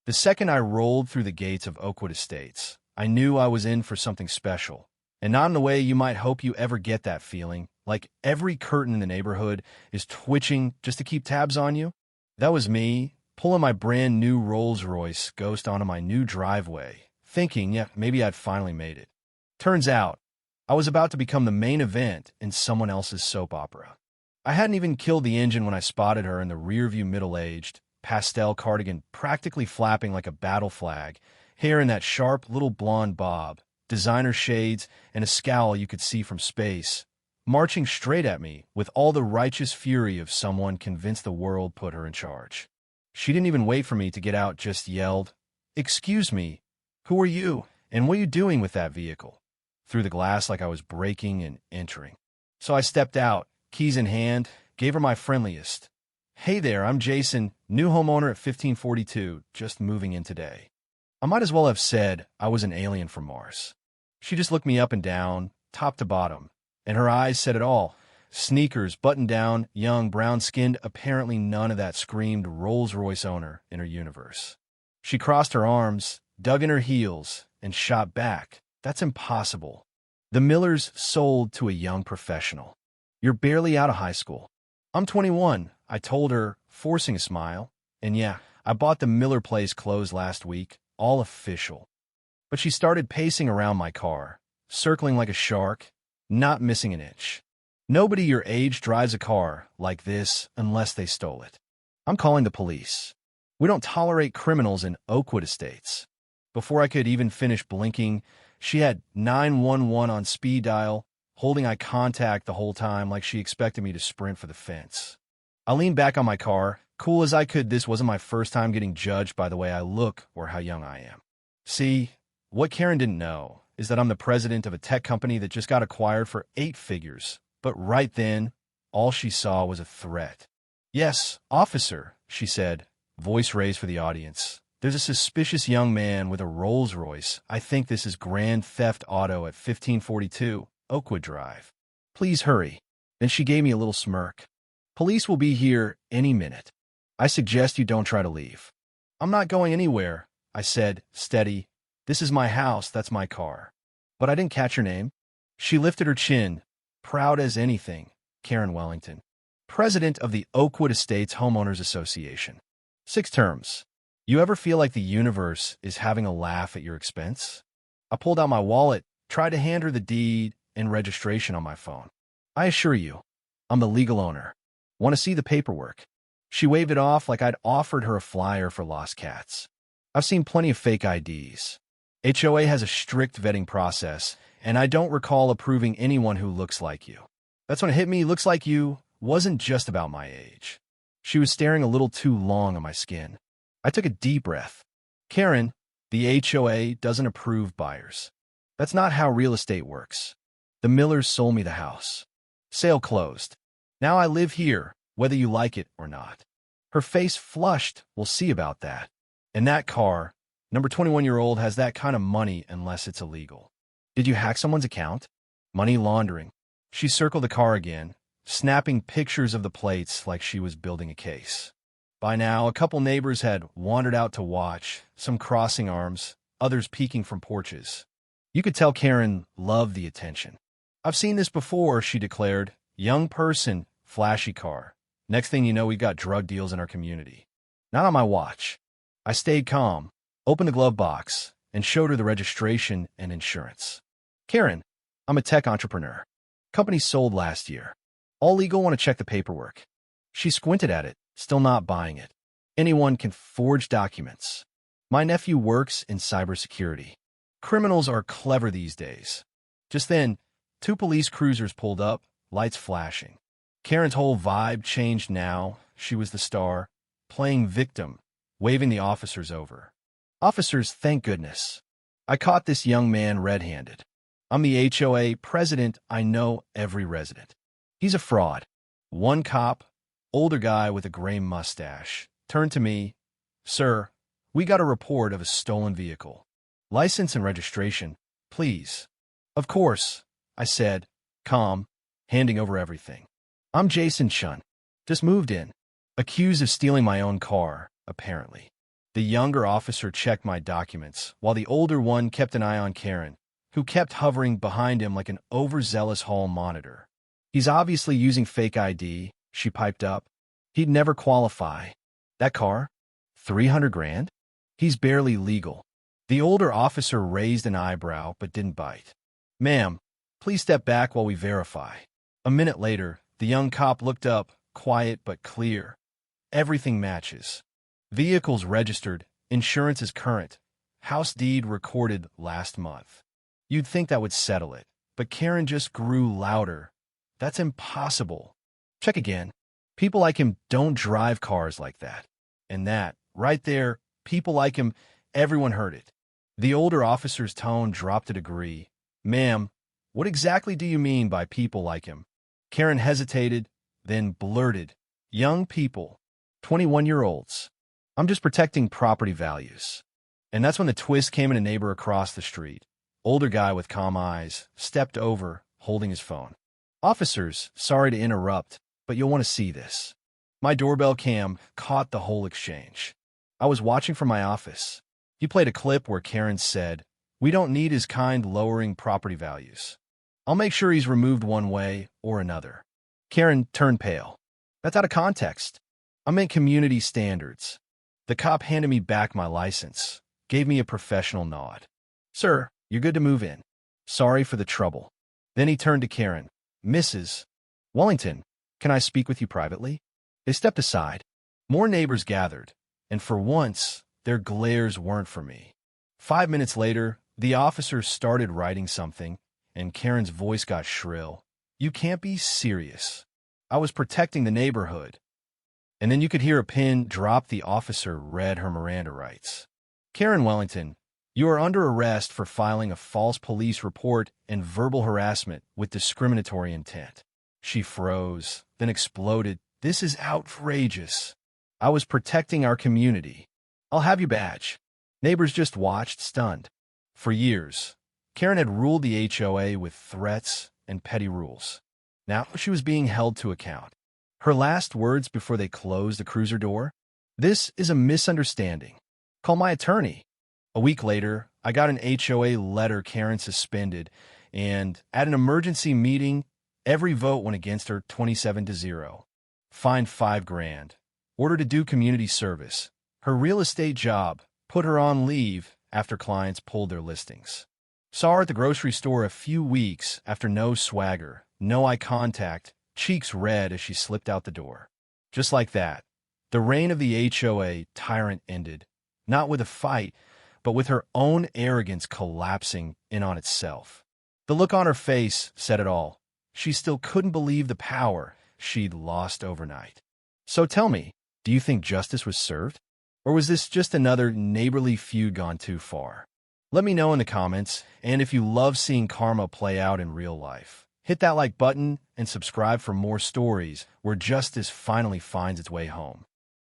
The second I rolled through the gates of Oakwood Estates, I knew I was in for something special. And not in the way you might hope you ever get that feeling, like every curtain in the neighborhood is twitching just to keep tabs on you. That was me, pulling my brand new Rolls-Royce Ghost onto my new driveway, thinking, yeah, maybe I'd finally made it. Turns out, I was about to become the main event in someone else's soap opera. I hadn't even killed the engine when I spotted her in the rearview middle-aged, pastel cardigan practically flapping like a battle flag, hair in that sharp little blonde bob, designer shades, and a scowl you could see from space, marching straight at me with all the righteous fury of someone convinced the world put her in charge. She didn't even wait for me to get out, just yelled, "Excuse me, who are you, and what are you doing with that vehicle?" through the glass like I was braking and entering. So I stepped out, keys in hand, gave her my friendliest. "Hey there, I'm Jason, new homeowner at 1542, just moving in today." I might as well have said I was an alien from Mars. She just looked me up and down, top to bottom, and her eyes said it all. Sneakers, buttoned down, young, brown-skinned, apparently none of that screamed Rolls-Royce owner in her universe. She crossed her arms, dug in her heels, and shot back. "That's impossible. The Millers sold to a young professional. You're barely out of high school." "I'm 21, I told her, forcing a smile. "And yeah, I bought the Miller place closed last week, all official." But she started pacing around my car, circling like a shark, not missing an inch. "Nobody your age drives a car like this unless they stole it. I'm calling the police. We don't tolerate criminals in Oakwood Estates." Before I could even finish blinking, she had 911 on speed dial, holding eye contact the whole time like she expected me to sprint for the fence. I leaned back on my car, cool as I could. This wasn't my first time getting judged by the way I look or how young I am. See, what Karen didn't know is that I'm the president of a tech company that just got acquired for 8 figures. But right then, all she saw was a threat. "Yes, officer," she said, voice raised for the audience. "There's a suspicious young man with a Rolls-Royce. I think this is Grand Theft Auto at 1542 Oakwood Drive. Please hurry." Then she gave me a little smirk. "Police will be here any minute. I suggest you don't try to leave." "I'm not going anywhere," I said, steady. "This is my house, that's my car." "But I didn't catch your name." She lifted her chin, proud as anything. "Karen Wellington, president of the Oakwood Estates Homeowners Association. 6 terms. You ever feel like the universe is having a laugh at your expense?" I pulled out my wallet, tried to hand her the deed and registration on my phone. "I assure you, I'm the legal owner. Want to see the paperwork?" She waved it off like I'd offered her a flyer for lost cats. "I've seen plenty of fake IDs. HOA has a strict vetting process, and I don't recall approving anyone who looks like you." That's when it hit me. Looks like you wasn't just about my age. She was staring a little too long on my skin. I took a deep breath. "Karen, the HOA doesn't approve buyers. That's not how real estate works. The Millers sold me the house. Sale closed. Now I live here, whether you like it or not." Her face flushed. "We'll see about that. And that car, number 21-year-old has that kind of money unless it's illegal." "Did you hack someone's account?" "Money laundering." She circled the car again, snapping pictures of the plates like she was building a case. By now, a couple neighbors had wandered out to watch, some crossing arms, others peeking from porches. You could tell Karen loved the attention. "I've seen this before," she declared. "Young person, flashy car. Next thing you know, we got drug deals in our community." "Not on my watch." I stayed calm, opened the glove box, and showed her the registration and insurance. "Karen, I'm a tech entrepreneur. Company sold last year. All legal, want to check the paperwork." She squinted at it, still not buying it. "Anyone can forge documents. My nephew works in cybersecurity. Criminals are clever these days." Just then, 2 police cruisers pulled up, lights flashing. Karen's whole vibe changed now. She was the star, playing victim, waving the officers over. "Officers, thank goodness. I caught this young man red-handed. I'm the HOA president. I know every resident. He's a fraud." One cop, older guy with a gray mustache, turned to me. "Sir, we got a report of a stolen vehicle. License and registration, please." "Of course," I said, calm, handing over everything. "I'm Jason Chun. Just moved in. Accused of stealing my own car, apparently." The younger officer checked my documents, while the older one kept an eye on Karen, who kept hovering behind him like an overzealous hall monitor. He's obviously using fake ID, she piped up. He'd never qualify. That car? 300 grand? He's barely legal. The older officer raised an eyebrow but didn't bite. Ma'am, please step back while we verify. A minute later, the young cop looked up, quiet but clear. Everything matches. Vehicles registered, insurance is current, house deed recorded last month. You'd think that would settle it, but Karen just grew louder. That's impossible. Check again. People like him don't drive cars like that. And that, right there, people like him, everyone heard it. The older officer's tone dropped a degree. Ma'am, what exactly do you mean by people like him? Karen hesitated, then blurted. Young people, 21-year-olds. I'm just protecting property values. And that's when the twist came in. A neighbor across the street, older guy with calm eyes, stepped over, holding his phone. Officers, sorry to interrupt, but you'll want to see this. My doorbell cam caught the whole exchange. I was watching from my office. He played a clip where Karen said, "We don't need his kind lowering property values. I'll make sure he's removed one way or another." Karen turned pale. That's out of context. I meant community standards. The cop handed me back my license, gave me a professional nod. Sir, you're good to move in. Sorry for the trouble. Then he turned to Karen. Mrs. Wellington, can I speak with you privately? They stepped aside. More neighbors gathered, and for once, their glares weren't for me. 5 minutes later, the officer started writing something, and Karen's voice got shrill. You can't be serious. I was protecting the neighborhood. And then you could hear a pin drop. The officer read her Miranda rights. Karen Wellington, you are under arrest for filing a false police report and verbal harassment with discriminatory intent. She froze, then exploded. This is outrageous. I was protecting our community. I'll have your badge. Neighbors just watched, stunned. For years, Karen had ruled the HOA with threats and petty rules. Now she was being held to account. Her last words before they closed the cruiser door? This is a misunderstanding. Call my attorney. A week later, I got an HOA letter Karen suspended, and at an emergency meeting, every vote went against her 27-0. Fined $5 grand. Ordered to do community service. Her real estate job put her on leave after clients pulled their listings. Saw her at the grocery store a few weeks after. No swagger, no eye contact, cheeks red as she slipped out the door. Just like that, the reign of the HOA tyrant ended, not with a fight, but with her own arrogance collapsing in on itself. The look on her face said it all. She still couldn't believe the power she'd lost overnight. So tell me, do you think justice was served? Or was this just another neighborly feud gone too far? Let me know in the comments, and if you love seeing karma play out in real life, hit that like button and subscribe for more stories where justice finally finds its way home.